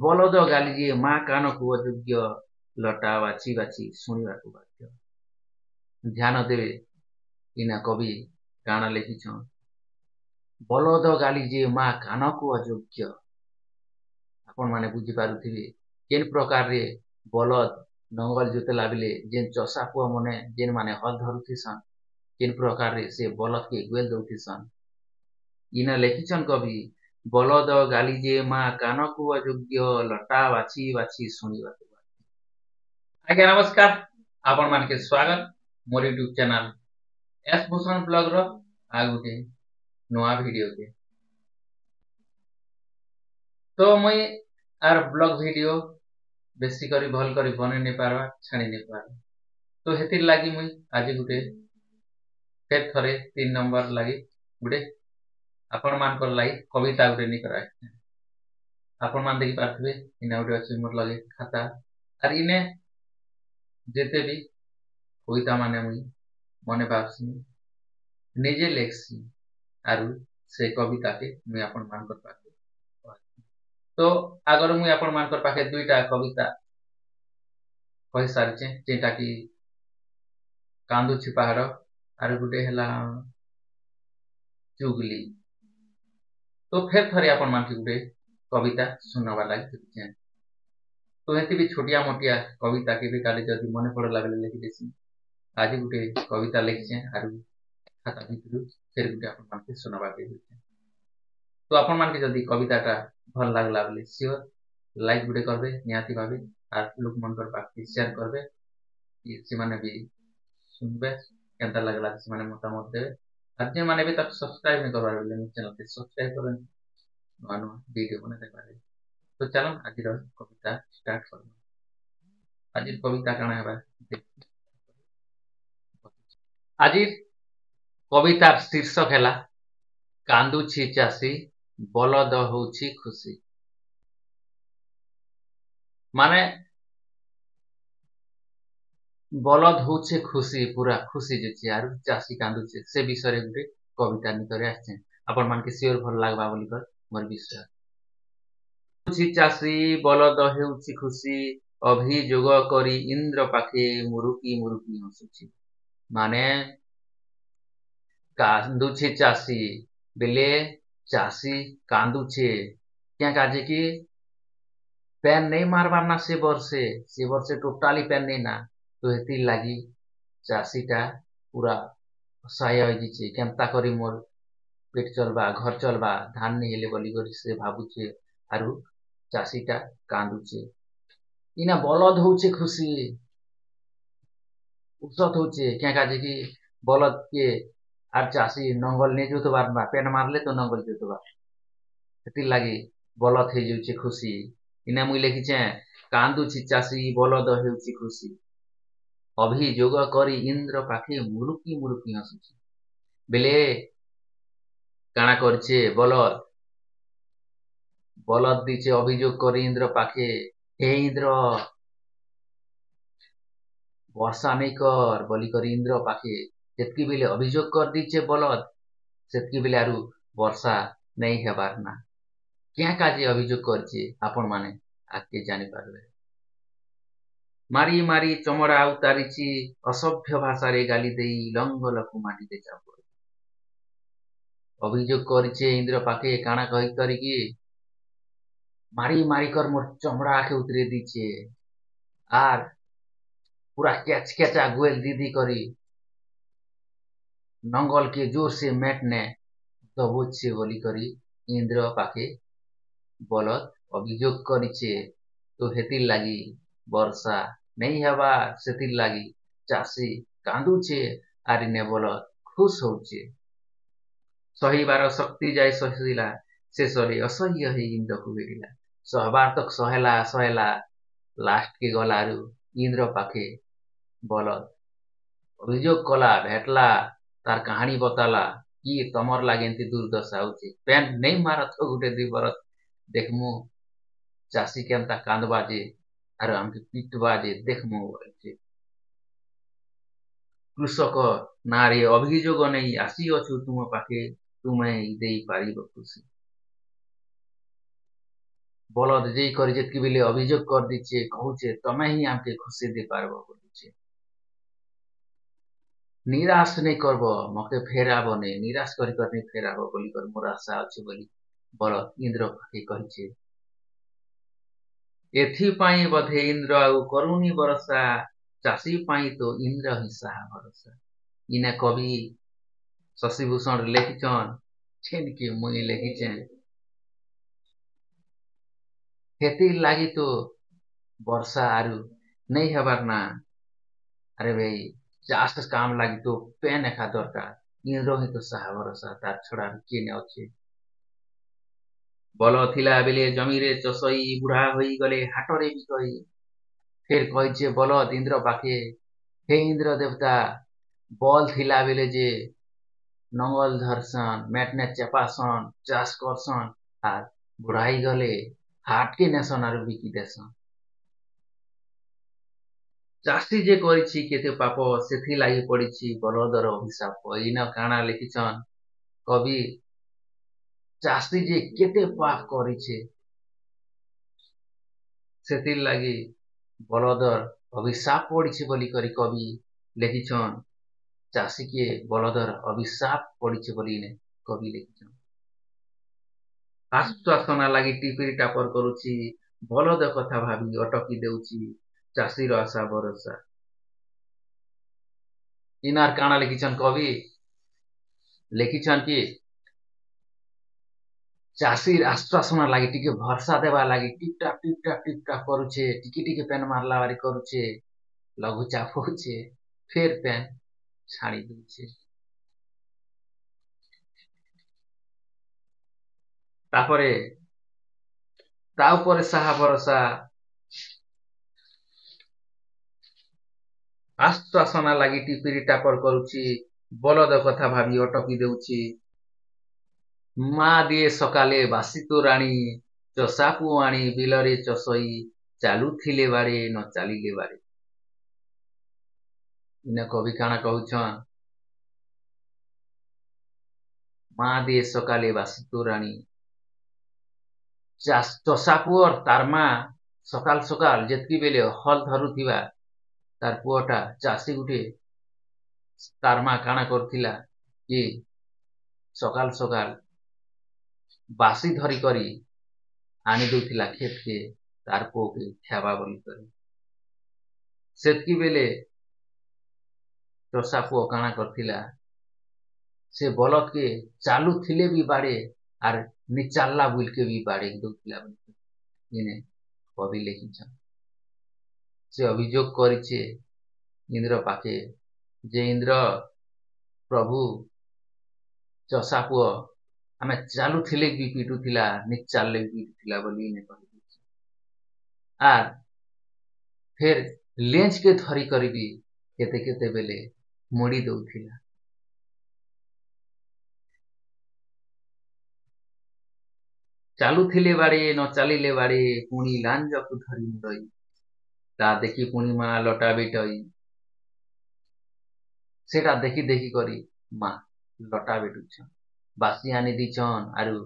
ବଳଦ ଗାଲିଏ ମା କାନକୁ ଅଯୋଗ୍ୟ ଲଟା ବାଛି ବାଛି ଶୁଣିବାକୁ ବାଧ୍ୟ। ଧ୍ୟାନ ଦେବେ ଇନା କବି କାଣା ଲେଖିଛନ୍। ବଳଦ ଗାଲିଏ ମା କାନକୁ ଅଯୋଗ୍ୟ। ଆପଣ ମାନେ ବୁଝିପାରୁଥିବେ କେନ୍ ପ୍ରକାରରେ ବଳଦ ନଙ୍ଗଲ ଜୋତେଲା ବେଲେ ଯେନ୍ ଚଷା ପୁଅ ମାନେ ଯେନ୍ ମାନେ ହଲ ଧରୁଥିସନ୍ କେନ୍ ପ୍ରକାରରେ ସେ ବଳଦ କେ ଗୁଏଲ ଦଉଥିସନ୍। ଇନା ଲେଖିଛନ୍ କବି ବଳଦ ଗାଲିଏ ମା କାନକୁ ଅଯୋଗ୍ୟ ଲଟା ବାଛି ବାଛି ଶୁଣିବାକୁ। ଆଜ୍ଞା ନମସ୍କାର, ଆପଣ ମାନକେ ସ୍ୱାଗତ मोर YouTube channel S Bhushan blog रो आ गुटे नवा वीडियो के। तो मुई आर ब्लॉग वीडियो बेसी करी भल करी बने नहीं पारवा छाड़ी नहीं पारवा, तो हेतिर लागी मुई आज गुटे फेर थरे 3 नंबर लागी गुटे आपण मानकर लागी कविता गुटे नहीं करा। आपण मान देखि पारथबे इना गुटे अछि मोर लगे खाता आर इने जेते भी कविता माने मुई मने भाबसी निजे लेखसी आरु से कविता के मुई आपण मानकर पाखे। तो आगर मुई आपण मानकर पाखे दुईटा कविता कहि सारिचे जेटा कि कांदुछि पहाड़ आरु गुटे हला चुगली। तो फेर थरे आपण मानके गुटे कविता सुनवा लागि दिछे। तो हेती भी छोटिया मोटिया कविता के भी काले जदी मने पड़ला बेले लिखि देसी। आज गुटे कविता लिखिचे आरु खाता भितरु फेर गुटे आपण मानके सुनवा के दिछे। तो आपण मानके जदी कविताटा भल लागला बेले श्योर लाइक गुटे करबे निहाती भाबे आर लोक मनकर पाखे शेयर करबे से माने भी सुनबे केनता लागला से माने मतामत देबे आर जे माने भी तक सब्सक्राइब नहीं करबार बेले मो चैनल के सब्सक्राइब करन नो वीडियो बने देखबारे। तो चलन आज कविता स्टार्ट करबो। आज कविता काना हेबा आज कवितार शीर्षक है कांदुछि चाषी बलद होउछि खुशी। माने बलद होउछि खुशी पूरा खुशी जेछि आरु चाषी कांदुछि से विषय रे गुटे कविता निकरे आछे। आपण मान के श्योर भल लागबा बोली कर मोर विश्वास। कांदुछि चाषी बलद हेउछि खुशी अभियोग करी इंद्र पाखे मुरुकी मुरुकी हसुछि। माने कांदुछि चाषी बेले चाषी कांदुछे क्या काजे कि पेन नहीं मारबार ना से वर्षे टोटाली पेन नहीं ना। तो हेती लागी चाषीटा पूरा असहाय हो जिछे केमता करी मोर पेट चलबा घर चलबा धान नहीं हेले बोली करी से भाबुछे आरु चाषीटा कांदुछे। इना बलद होउछे खुशी उसत होउछे क्या काजे कि बलद के आर चाषी नंगल नहीं जोतबार बा पेन मारले तो नंगल जोतबा हेती लागी बलद हे जाउछे खुशी। इना मुई लिखिछे कांदुछि चाषी बलद हेउछि खुशी अभियोग करी इंद्र पाखे मुरुकी मुरुकी हसुछि। बेले काना करछे बलद बलद दीछे अभियोग करी इंद्र पाखे हे इंद्र वर्षा नहीं कर बोली कर इंद्र पाखे सेतकी बेले अभियोग कर दीछे बलद सेतकी बेले आरु वर्षा नहीं हेबार ना। क्या काजे अभियोग करछे आपण माने आके जानि पारबे। मारी मारी चमड़ा उतारिछि असभ्य भाषा रे गाली देई लंगलकु माटी दे चाप अभियोग करछे इंद्र पाखे काना कहि करिकी मारी मारी कर मोर चमड़ा आखे उतरे दीछे आर पूरा कैच कैचा गुएल दीदी करी नंगल के जोर से मेटने दबोचे बोली करी इंद्र पाखे बलद अभियोग करिछे। तो हेतिर लागी वर्षा नहीं हेबा सेतिर लागी चाषी कांदुछे आर इने बलद खुश होउछे। सहीबार शक्ति जाय सहिला शेषरे असह्य हे इंद्र को भेटिला। सहबार तक सहेला सहेला लास्ट के गलारु इंद्र पाखे बलद अभियोग कला भेटला तार कहानी बताला कि तमर लागे एंती दुर्दशा होउछे पेन नहीं मारत हो गुटे दुई बरस देखमु चाषी केमता कांदबा जे आर हमके पिटबा जे देखमु बोलछे। कृषक नारे अभियोग नहीं आसी अछु तुम पाखे तुमे देई पारिब खुशी। ବଳଦ ଯାଇକରି ଯେତିକି ବେଲେ ଅଭିଯୋଗ କରିଦେଇଛେ କହୁଛେ ତମେ ହିଁ ଆମକେ ଖୁସି ଦେଇପାରବ ବୋଲୁଛେ। ନିରାଶ ନେଇ କରବ ମକେ ଫେରାବ ନେଇ ନିରାଶ କରି କରି ଫେରାବ ବୋଲିକରି ମୋର ଆଶା ଅଛି ବୋଲି ବଳଦ ଇନ୍ଦ୍ର ପାଖେ କହିଛେ। ଏଥିପାଇଁ ବୋଧେ ଇନ୍ଦ୍ର ଆଉ କରୁନି ବରଷା, ଚାଷୀ ପାଇଁ ତ ଇନ୍ଦ୍ର ହିଁ ସାହା ଭରସା। ଇନା କବି ଶଶିଭୂଷଣ ଲେଖିଛନ୍ ଛେନକି ମୁଇଁ ଲେଖିଛେଁ। ହେତିର୍ ଲାଗି ତ ବର୍ଷା ଆରୁ ନେଇ ହେବାର ନା। ଆରେ ଭାଇ ଚାଷ କାମ ଲାଗି ତ ପେନ୍ ଏକା ଦରକାର। ଇନ୍ଦ୍ର ହିଁ ତ ସାହା ଭରସା ତାର ଛଡା କିଏ ନେ ଅଛି। ବଳ ଥିଲା ବେଲେ ଜମିରେ ଚଷଇ ବୁଢା ହୋଇଗଲେ ହାଟରେ ବିକଇ। ଫେର କହିଛେ ବଲଦ ଇନ୍ଦ୍ର ପାଖେ ହେ ଇନ୍ଦ୍ର ଦେବତା ବଲ ଥିଲା ବେଲେ ଯେ ନଙ୍ଗଲ ଧରସନ୍ ମେଟନେ ଚେପାସନ୍ ଚାଷ କରସନ୍ ଆର୍ ବୁଢା ହେଇଗଲେ ହାଟକେ ନେସନ୍ ଆରୁ ବିକି ଦେସନ୍। ଚାଷୀ ଯେ କରିଛି କେତେ ପାପ ସେଥିଲାଗି ପଡିଛି ବଲଦର ଅଭିଶାପ। ଏଇନା କାଣା ଲେଖିଛନ୍ କବି ଚାଷୀ ଯେ କେତେ ପାପ କରିଛେ ସେଥିର୍ ଲାଗି ବଳଦର ଅଭିଶାପ ପଡିଛି ବୋଲିକରି କବି ଲେଖିଛନ୍। ଚାଷୀକେ ବଳଦର ଅଭିଶାପ ପଡିଛି ବୋଲି କବି ଲେଖିଛନ୍। ଆଶ୍ୱାସନା ଲାଗି ଟିପିରି ଟାପର କରୁଛି, ବଳଦ କଥା ଭାବି ଅଟକି ଦେଉଛି ଚାଷୀର ଆଶା ଭରସା। ଇନାର କାଣା ଲେଖିଛନ୍ କବି ଲେଖିଛନ୍ କି ଚାଷୀର ଆଶ୍ୱାସନା ଲାଗି ଟିକେ ଭରସା ଦେବା ଲାଗି ଟିପଟାପ କରୁଛେ, ଟିକେ ଟିକେ ପେନ୍ ମାରଲା ବାରି କରୁଛେ, ଲଘୁଚାପ ହଉଛେ, ଫେର ପେନ୍ ଛାଣି ଦଉଛେ। ତାପରେ ତା ଉପରେ ସାହା ଭରସା ଆଶ୍ୱାସନା ଲାଗି ଟିପିରି ଟାପର କରୁଛି, ବଲଦ କଥା ଭାବି ଅଟକି ଦେଉଛି। ମା ଦିଏ ସକାଳେ ବାସି ତୋରାଣୀ, ଚଷା ପୁଅ ଆଣି ବିଲରେ ଚଷଇ, ଚାଲୁଥିଲେ ବାଡେ ନ ଚାଲିଲେ ବାଡେ। ଇନା କବି କାଣା କହୁଛନ୍ ମା ଦିଏ ସକାଳେ ବାସି ତୋରାଣୀ, ଚଷା ପୁଅର ତାର ମା ସକାଳ ସକାଳ ଯେତିକି ବେଲେ ହଲ ଧରୁଥିବା ତାର ପୁଅଟା ଚାଷୀ ଗୁଟେ ତାର ମା କାଣା କରୁଥିଲା କି ସକାଳ ସକାଳ ବାସି ଧରି କରି ଆଣି ଦଉଥିଲା କ୍ଷେତକେ ତାର ପୁଅକେ ଖାଇବା ବୋଲି କରି। ସେତିକି ବେଲେ ଚଷା ପୁଅ କାଣା କରିଥିଲା ସେ ବଲଦକେ ଚାଲୁଥିଲେ ବି ବାଡେ ଆର୍ ନି ଚାଲଲା ବୁଲକେ ବି ବାଡେଇ ଦଉଥିଲା ଇନେ କବି ଲେଖିଛନ୍। ସେ ଅଭିଯୋଗ କରିଛେ ଇନ୍ଦ୍ର ପାଖେ ଯେ ଇନ୍ଦ୍ର ପ୍ରଭୁ ଚଷା ପୁଅ ଆମେ ଚାଲୁଥିଲେ ବି ପିଟୁଥିଲା ନି ଚାଲଲେ ବି ପିଟୁଥିଲା ବୋଲି ଇନେ କହିଛି। ଆର୍ ଫେର ଲେଞ୍ଚକେ ଧରି କରିବି କେତେ କେତେ ବେଲେ ମୁଡି ଦଉଥିଲା। ଚାଲୁଥିଲେ ବାଡେ ନ ଚାଲିଲେ ବାଡେ ପୁଣି ଲାଞ୍ଜକୁ ଧରି ମୁଣ୍ଡଇ, ତା ଦେଖି ପୁଣି ମା ଲଟା ବିଟଇ। ସେଟା ଦେଖି ଦେଖି କରି ମା ଲଟା ବେଟୁଛନ୍। ବାସି ଆନି ଦେଇଛନ୍ ଆରୁ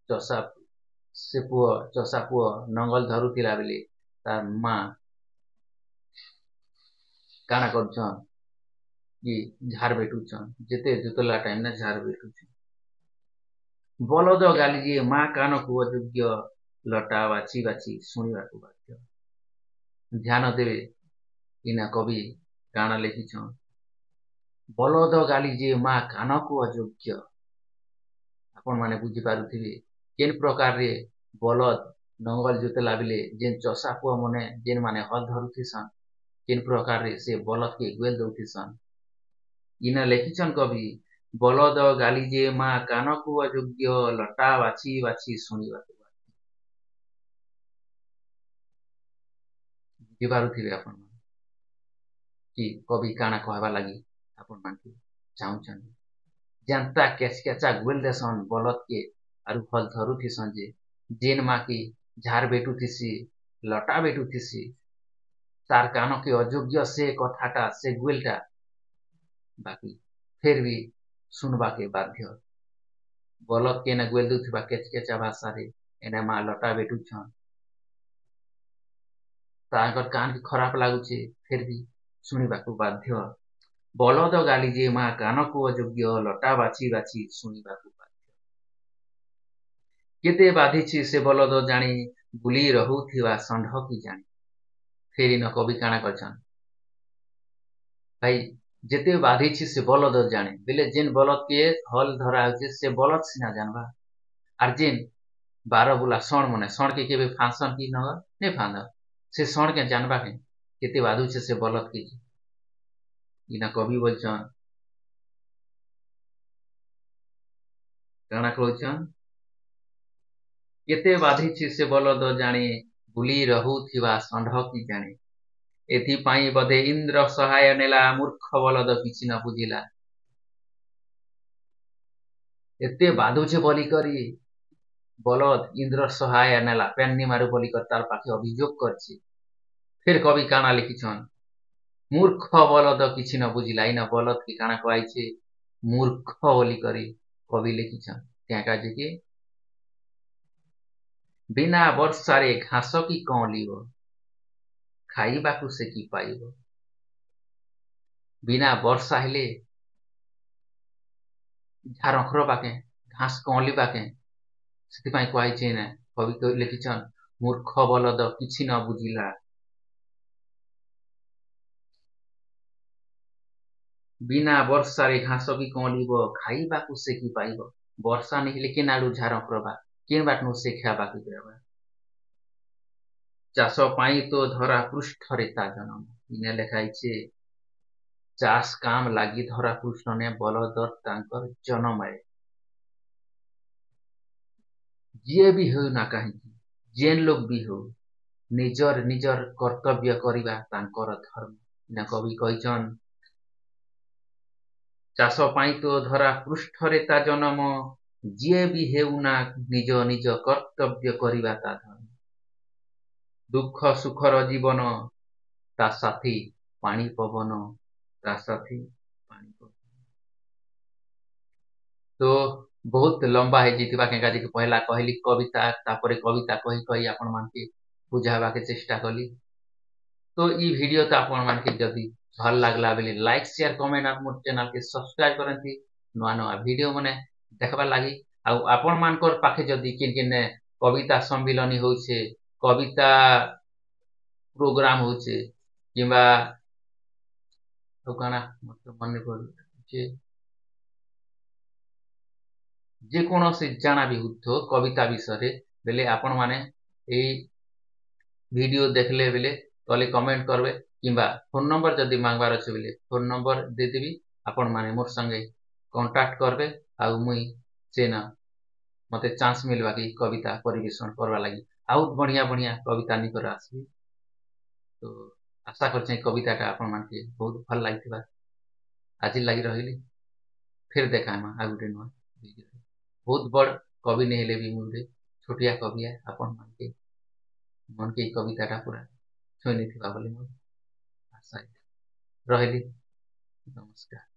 ଚଷା ଚଷା ପୁଅ ନଙ୍ଗଲ ଧରୁଥିଲା ବେଲେ ତାର ମା କାଣା କରୁଛନ୍ କି ଝାର ବେଟୁଛନ୍, ଯେତେ ଜୋତଲା ଟାଇମ ନା ଝାର ବେଟୁଛନ୍। ବଲଦ ଗାଲି ଯେ ମା କାନକୁ ଅଯୋଗ୍ୟ, ଲଟା ବାଛି ବାଛି ଶୁଣିବାକୁ ବାଧ୍ୟ। ଧ୍ୟାନ ଦେବେ ଇନା କବି କାଣା ଲେଖିଛନ୍ ବଲଦ ଗାଲି ଯେ ମା କାନକୁ ଅଯୋଗ୍ୟ। ଆପଣ ମାନେ ବୁଝିପାରୁଥିବେ କେନ୍ ପ୍ରକାରରେ ବଲଦ ନଙ୍ଗଲ ଜୋତେଲା ବେଲେ ଯେନ୍ ଚଷା ପୁଅ ମାନେ ଯେନ୍ ମାନେ ହଲ ଧରୁଥିସନ୍ କେନ୍ ପ୍ରକାରରେ ସେ ବଲଦକେ ଗୁଏଲ ଦଉଥିସନ୍। ଇନା ଲେଖିଛନ୍ କବି ବଲଦ ଗାଲି ଯେ ମା କାନକୁ ଅଯୋଗ୍ୟ, ଲଟା ବାଛି ବାଛି ଶୁଣିବାକୁ ବାଧ୍ୟ। ବୁଝିପାରୁଥିବେ ଆପଣ କି କବି କାଣା କହିବା ଲାଗି ଆପଣ ମାନଙ୍କୁ ଚାହୁଁଛନ୍ତି। ଯେନ୍ତା କେଚ କେଚା ଗୁଏଲ ଦେସନ୍ ବଲଦକେ ଆରୁ ହଲ ଧରୁଥିସନ୍ ଯେ ଯେନ୍ ମା କି ଝାର ବେଟୁଥିସି ଲଟା ବେଟୁଥିସି ତାର କାନକେ ଅଯୋଗ୍ୟ ସେ କଥାଟା ସେ ଗୁଏଲଟା ବାକି ଫେର ବି ଶୁଣବାକେ ବାଧ୍ୟ। ବଲଦ କେନା ଗୁଏଲ ଦଉଥିବା କେଚ କେଚା ଭାଷାରେ एने माँ लटा बेटुछन तांकर कान की खराब लागुचे फिर भी शुणिबाकू बाध्य बलद गाली जे माँ कानकू अयोग्य लटा बाछी बाछी शुणिबाकू बाध्य केते बाधिछि से बलद जानी बुली रहुथिबा षंढ की जानी फेरी न कवि काना करछन भाई जेते बाधिछि से बलद जाने बेले जेन बलद के हल धरा होचे से बलद सिना जानबा आर जेन 12 बुला सण मने सण के केबे फांसन की न ने फांद से सण के जानबा के केते बाधुचे से बलद की इना कवि बोलछन काना कहछन केते बाधिछि से बलद जाने बुली रहुथिबा षंढ की जाने एथिपाई बधे इंद्र सहाय नेला मूर्ख बलद किछि न बुझिला एते बाधुचे बोली करी बलद इंद्र सहाय नेला पेन्नी मारू बोली कर तार पाखे अभियोग करछि फिर कवि काना लिखिछन मूर्ख बलद किछि न बुझिला इना बलद की काना कहैछे मूर्ख बोली करी कवि लिखिछन त्या काजे कि बिना वर्षारे घास की कौलिब खाइबाकू से की पाइब बिना वर्षा हेले झारखर बाके घास कौली बाके ସେଥିପାଇଁ କୁହାଯାଇଛି ନା କବି ଲେଖିଛନ୍ ମୂର୍ଖ ବଲଦ କିଛି ନ ବୁଝିଲା ବିନା ବର୍ଷାରେ ଘାସ କି କଅଁଳିବ ଖାଇବାକୁ ସେ କି ପାଇବ ବର୍ଷା ନିହିଲେ କେନ୍ ଆଡୁ ଝାର କରବା କେନ୍ ବାଟନୁ ସେ ଖାଇବାକୁ ଦେବା ଚାଷ ପାଇଁ ତ ଧରା ପୃଷ୍ଠରେ ତା ଜନମ ଇନେ ଲେଖା ହେଇଛି ଚାଷ କାମ ଲାଗି ଧରା ପୃଷ୍ଠନେ ବଲଦ ତାଙ୍କର ଜନମଏ ଯିଏ ବି ହେଉ ନା କାହିଁକି ଯେନ୍ ଲୋକ ବି ହଉ ନିଜର ନିଜର କର୍ତ୍ତବ୍ୟ କରିବା ତାଙ୍କର ଧର୍ମ ନା କବି କହିଛନ୍ ଚାଷ ପାଇଁ ତ ଧରା ପୃଷ୍ଠରେ ତା ଜନମ ଯିଏ ବି ହେଉନା ନିଜ ନିଜ କର୍ତ୍ତବ୍ୟ କରିବା ତା ଧର୍ମ ଦୁଃଖ ସୁଖର ଜୀବନ ତା ସାଥୀ ପାଣି ପବନ ତା ସାଥୀ ପାଣି ପବନ तो बहुत लंबा है जीतवा के काजे कि पहला कहली कविता तापरे कविता कही कही आपण मानके बुझावा के चेष्टा कली तो ई वीडियो तो आपण मानके जदी भल लागला बेले लाइक शेयर कमेंट और मोर चैनल के सब्सक्राइब करंती नुआ नुआ वीडियो मने देखबा लागि आ आपण मानकर पाखे जदी किन किन कविता सम्मेलनी होउछे कविता प्रोग्राम होउछे किबा तो काना मतलब मन पड़े ଯେକୌଣସି ଜାଣା ବି ହଉଥିବ କବିତା ବିଷୟରେ ବେଲେ ଆପଣ ମାନେ ଏଇ ଭିडियो देखले बेले तले कमेंट करबे किंबा फोन नंबर जदी मांगबार अछि बेले फोन नंबर दे देबी आपण माने मोर संगे कांटेक्ट करबे आ मुई सेना मते चांस मिलबा कि कविता परिवेषण करबा लागि आउत बढ़िया बढ़िया कविता निकर आसी तो आशा करछे कविताटा आपण मानके बहुत भल लागिथिबा आज लागि रहिली फिर देखामा आ गुटे नुआ वीडियो बहुत बड़ कवि नहीं हेले भी मुझे छोटिया कवि है अपन मन के कविताटा पूरा छुई नहीं थिबा बोली मोर आशा रहिली नमस्कार।